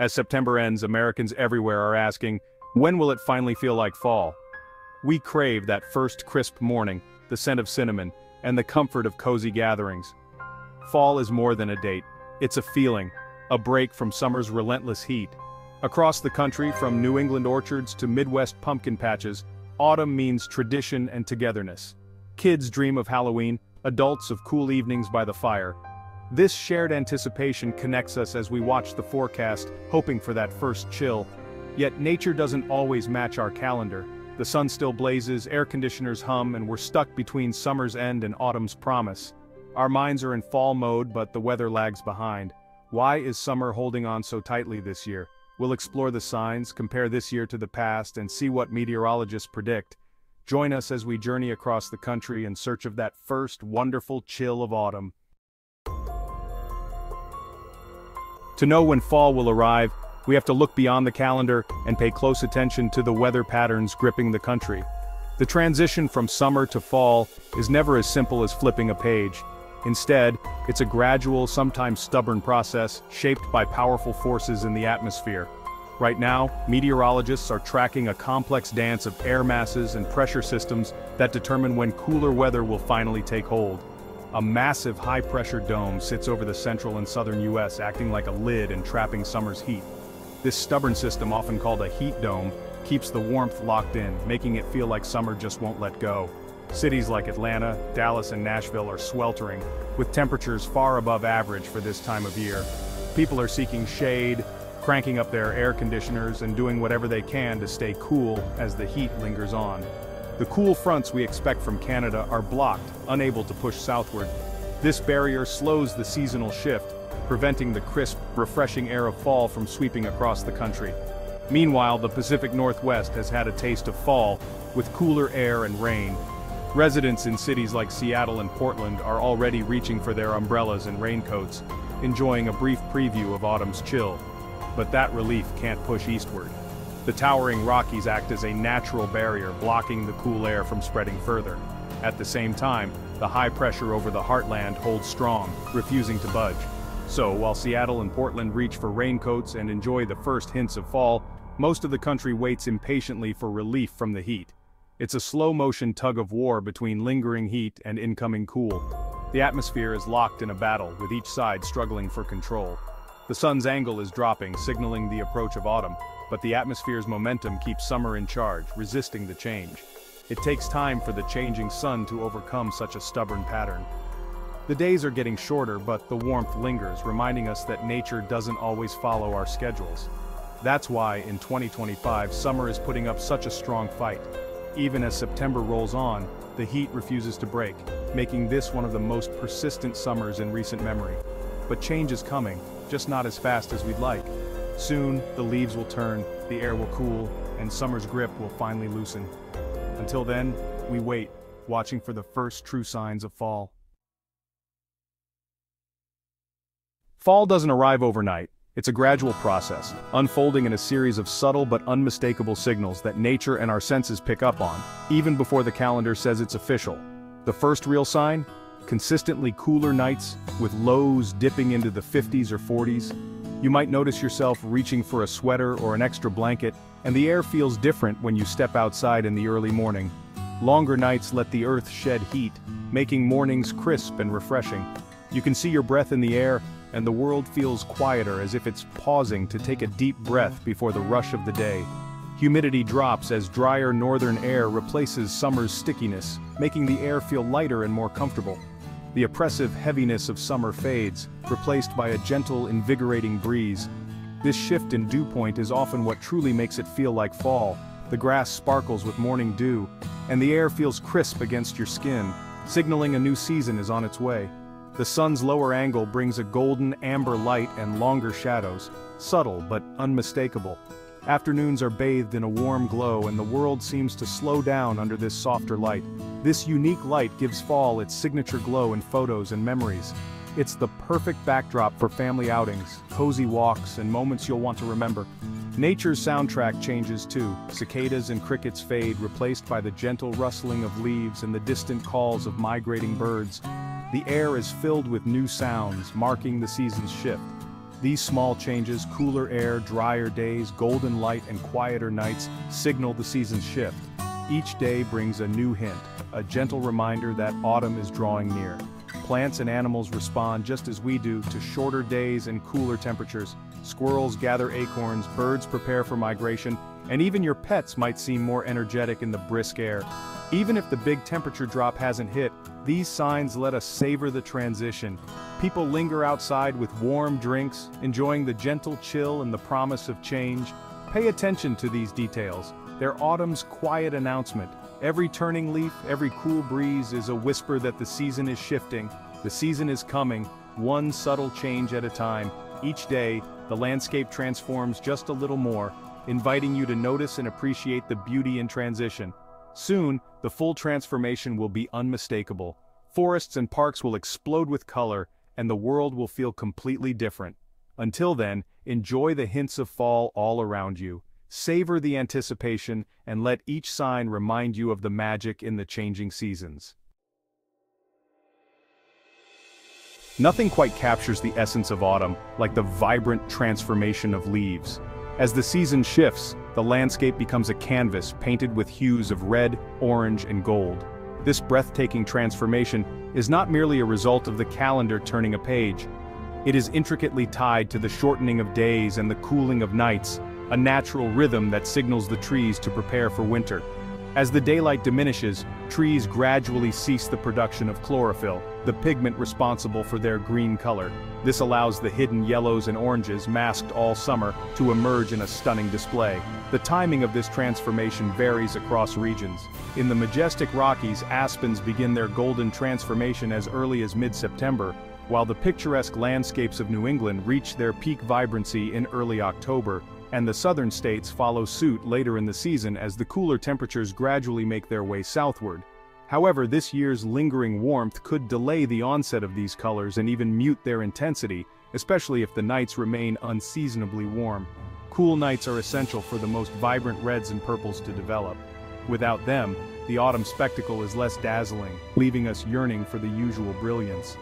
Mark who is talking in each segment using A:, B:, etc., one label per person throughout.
A: As September ends, Americans everywhere are asking, when will it finally feel like fall? We crave that first crisp morning, the scent of cinnamon, and the comfort of cozy gatherings. Fall is more than a date. It's a feeling, a break from summer's relentless heat. Across the country, from New England orchards to Midwest pumpkin patches, autumn means tradition and togetherness. Kids dream of Halloween, adults of cool evenings by the fire. This shared anticipation connects us as we watch the forecast, hoping for that first chill. Yet nature doesn't always match our calendar. The sun still blazes, air conditioners hum, and we're stuck between summer's end and autumn's promise. Our minds are in fall mode, but the weather lags behind. Why is summer holding on so tightly this year? We'll explore the signs, compare this year to the past, and see what meteorologists predict. Join us as we journey across the country in search of that first wonderful chill of autumn. To know when fall will arrive, we have to look beyond the calendar and pay close attention to the weather patterns gripping the country. The transition from summer to fall is never as simple as flipping a page. Instead, it's a gradual, sometimes stubborn process shaped by powerful forces in the atmosphere. Right now, meteorologists are tracking a complex dance of air masses and pressure systems that determine when cooler weather will finally take hold. A massive high-pressure dome sits over the central and southern U.S., acting like a lid and trapping summer's heat. This stubborn system, often called a heat dome, keeps the warmth locked in, making it feel like summer just won't let go. Cities like Atlanta, Dallas, and Nashville are sweltering, with temperatures far above average for this time of year. People are seeking shade, cranking up their air conditioners, and doing whatever they can to stay cool as the heat lingers on. The cool fronts we expect from Canada are blocked, unable to push southward. This barrier slows the seasonal shift, preventing the crisp, refreshing air of fall from sweeping across the country. Meanwhile, the Pacific Northwest has had a taste of fall, with cooler air and rain. Residents in cities like Seattle and Portland are already reaching for their umbrellas and raincoats, enjoying a brief preview of autumn's chill. But that relief can't push eastward. The towering Rockies act as a natural barrier, blocking the cool air from spreading further. At the same time, the high pressure over the heartland holds strong, refusing to budge. So, while Seattle and Portland reach for raincoats and enjoy the first hints of fall, most of the country waits impatiently for relief from the heat. It's a slow-motion tug-of-war between lingering heat and incoming cool. The atmosphere is locked in a battle, with each side struggling for control. The sun's angle is dropping, signaling the approach of autumn, but the atmosphere's momentum keeps summer in charge, resisting the change. It takes time for the changing sun to overcome such a stubborn pattern. The days are getting shorter, but the warmth lingers, reminding us that nature doesn't always follow our schedules. That's why, in 2025, summer is putting up such a strong fight. Even as September rolls on, the heat refuses to break, making this one of the most persistent summers in recent memory. But change is coming, just not as fast as we'd like. Soon, the leaves will turn, the air will cool, and summer's grip will finally loosen. Until then, we wait, watching for the first true signs of fall. Fall doesn't arrive overnight. It's a gradual process, unfolding in a series of subtle but unmistakable signals that nature and our senses pick up on, even before the calendar says it's official. The first real sign? Consistently cooler nights, with lows dipping into the 50s or 40s. You might notice yourself reaching for a sweater or an extra blanket, and the air feels different when you step outside in the early morning. Longer nights let the earth shed heat, making mornings crisp and refreshing. You can see your breath in the air, and the world feels quieter, as if it's pausing to take a deep breath before the rush of the day. Humidity drops as drier northern air replaces summer's stickiness, making the air feel lighter and more comfortable. The oppressive heaviness of summer fades, replaced by a gentle, invigorating breeze. This shift in dew point is often what truly makes it feel like fall. The grass sparkles with morning dew, and the air feels crisp against your skin, signaling a new season is on its way. The sun's lower angle brings a golden amber light and longer shadows, subtle but unmistakable. Afternoons are bathed in a warm glow, and the world seems to slow down under this softer light. This unique light gives fall its signature glow in photos and memories. It's the perfect backdrop for family outings, cozy walks, and moments you'll want to remember. Nature's soundtrack changes too. Cicadas and crickets fade, replaced by the gentle rustling of leaves and the distant calls of migrating birds. The air is filled with new sounds, marking the season's shift. These small changes, cooler air, drier days, golden light, and quieter nights, signal the season's shift. Each day brings a new hint, a gentle reminder that autumn is drawing near. Plants and animals respond just as we do to shorter days and cooler temperatures. Squirrels gather acorns, birds prepare for migration, and even your pets might seem more energetic in the brisk air. Even if the big temperature drop hasn't hit, these signs let us savor the transition. People linger outside with warm drinks, enjoying the gentle chill and the promise of change. Pay attention to these details. They're autumn's quiet announcement. Every turning leaf, every cool breeze is a whisper that the season is shifting. The season is coming, one subtle change at a time. Each day, the landscape transforms just a little more, inviting you to notice and appreciate the beauty in transition. Soon, the full transformation will be unmistakable. Forests and parks will explode with color, and the world will feel completely different. Until then, enjoy the hints of fall all around you. Savor the anticipation, and let each sign remind you of the magic in the changing seasons. Nothing quite captures the essence of autumn like the vibrant transformation of leaves. As the season shifts, the landscape becomes a canvas painted with hues of red, orange, and gold. This breathtaking transformation is not merely a result of the calendar turning a page. It is intricately tied to the shortening of days and the cooling of nights, a natural rhythm that signals the trees to prepare for winter. As the daylight diminishes, trees gradually cease the production of chlorophyll, the pigment responsible for their green color. This allows the hidden yellows and oranges masked all summer to emerge in a stunning display. The timing of this transformation varies across regions. In the majestic Rockies, aspens begin their golden transformation as early as mid-September, while the picturesque landscapes of New England reach their peak vibrancy in early October, and the southern states follow suit later in the season as the cooler temperatures gradually make their way southward. However, this year's lingering warmth could delay the onset of these colors and even mute their intensity, especially if the nights remain unseasonably warm. Cool nights are essential for the most vibrant reds and purples to develop. Without them, the autumn spectacle is less dazzling, leaving us yearning for the usual brilliance.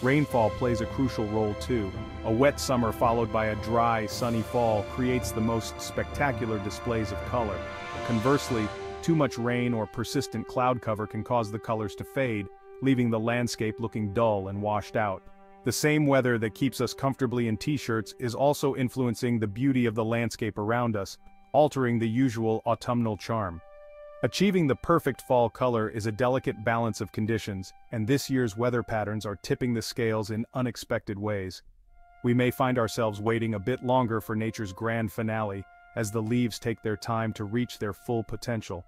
A: Rainfall plays a crucial role too. A wet summer followed by a dry, sunny fall creates the most spectacular displays of color. Conversely, too much rain or persistent cloud cover can cause the colors to fade, leaving the landscape looking dull and washed out. The same weather that keeps us comfortably in t-shirts is also influencing the beauty of the landscape around us, altering the usual autumnal charm. Achieving the perfect fall color is a delicate balance of conditions, and this year's weather patterns are tipping the scales in unexpected ways. We may find ourselves waiting a bit longer for nature's grand finale, as the leaves take their time to reach their full potential.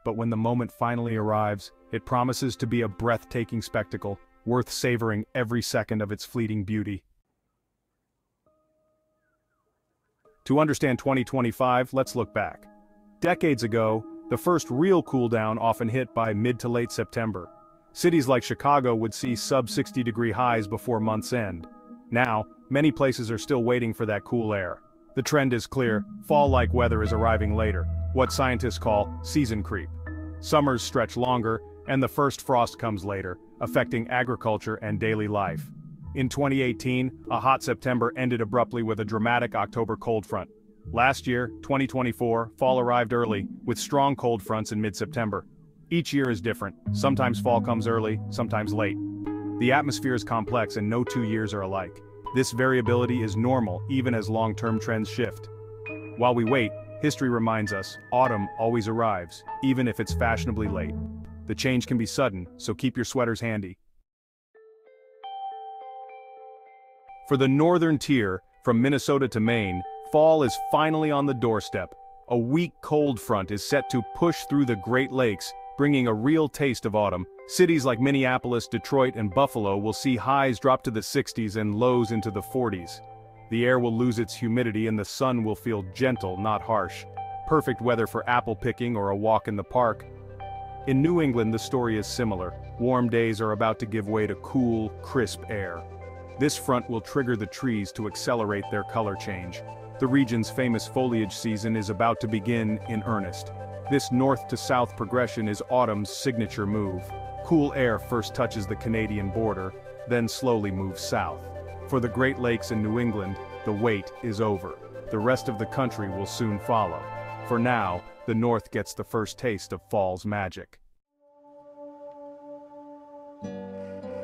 A: But when the moment finally arrives, it promises to be a breathtaking spectacle, worth savoring every second of its fleeting beauty. To understand 2025, let's look back. Decades ago, the first real cool-down often hit by mid to late September. Cities like Chicago would see sub-60-degree highs before month's end. Now, many places are still waiting for that cool air. The trend is clear: fall-like weather is arriving later, what scientists call season creep. Summers stretch longer, and the first frost comes later, affecting agriculture and daily life. In 2018, a hot September ended abruptly with a dramatic October cold front. Last year, 2024, fall arrived early, with strong cold fronts in mid-September. Each year is different. Sometimes fall comes early, sometimes late. The atmosphere is complex and no 2 years are alike. This variability is normal even as long-term trends shift. While we wait, history reminds us, autumn always arrives, even if it's fashionably late. The change can be sudden, so keep your sweaters handy. For the northern tier, from Minnesota to Maine, fall is finally on the doorstep. A weak cold front is set to push through the Great Lakes, bringing a real taste of autumn. Cities like Minneapolis, Detroit, and Buffalo will see highs drop to the 60s and lows into the 40s. The air will lose its humidity and the sun will feel gentle, not harsh. Perfect weather for apple picking or a walk in the park. In New England, the story is similar. Warm days are about to give way to cool, crisp air. This front will trigger the trees to accelerate their color change. The region's famous foliage season is about to begin in earnest. This north-to-south progression is autumn's signature move. Cool air first touches the Canadian border, then slowly moves south. For the Great Lakes in New England, the wait is over. The rest of the country will soon follow. For now, the North gets the first taste of fall's magic.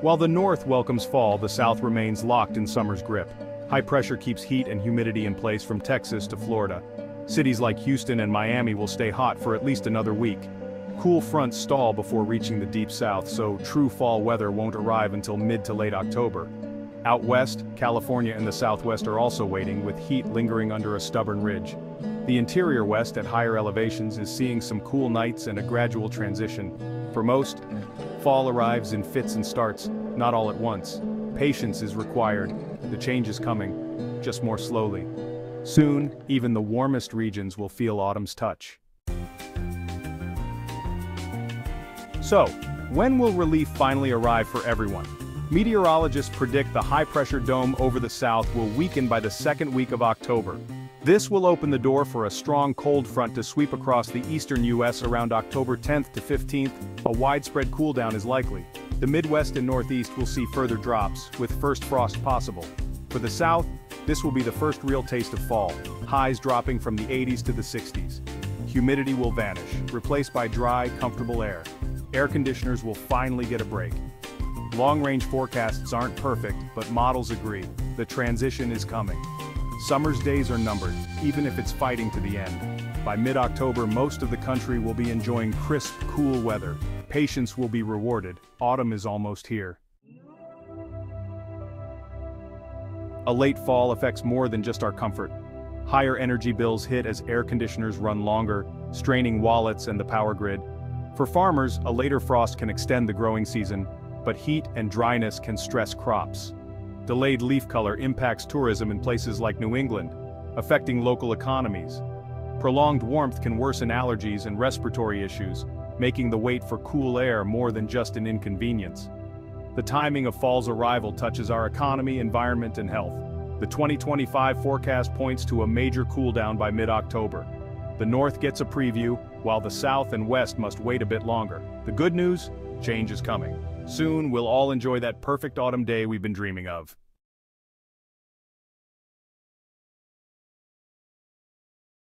A: While the North welcomes fall, the South remains locked in summer's grip. High pressure keeps heat and humidity in place from Texas to Florida. Cities like Houston and Miami will stay hot for at least another week. Cool fronts stall before reaching the deep south, so true fall weather won't arrive until mid to late October. Out west, California and the Southwest are also waiting, with heat lingering under a stubborn ridge. The interior west at higher elevations is seeing some cool nights and a gradual transition. For most, fall arrives in fits and starts, not all at once. Patience is required. The change is coming, just more slowly. Soon, even the warmest regions will feel autumn's touch. So, when will relief finally arrive for everyone? Meteorologists predict the high-pressure dome over the south will weaken by the second week of October. This will open the door for a strong cold front to sweep across the eastern U.S. around October 10th to 15th. A widespread cooldown is likely. The Midwest and Northeast will see further drops, with first frost possible. For the South, this will be the first real taste of fall, highs dropping from the 80s to the 60s. Humidity will vanish, replaced by dry, comfortable air. Air conditioners will finally get a break. Long-range forecasts aren't perfect, but models agree. The transition is coming. Summer's days are numbered, even if it's fighting to the end. By mid-October, most of the country will be enjoying crisp, cool weather. Patience will be rewarded. Autumn is almost here. A late fall affects more than just our comfort. Higher energy bills hit as air conditioners run longer, straining wallets and the power grid. For farmers, a later frost can extend the growing season, but heat and dryness can stress crops. Delayed leaf color impacts tourism in places like New England, affecting local economies. Prolonged warmth can worsen allergies and respiratory issues, making the wait for cool air more than just an inconvenience. The timing of fall's arrival touches our economy, environment, and health. The 2025 forecast points to a major cooldown by mid-October. The North gets a preview, while the South and West must wait a bit longer. The good news? Change is coming. Soon, we'll all enjoy that perfect autumn day we've been dreaming of.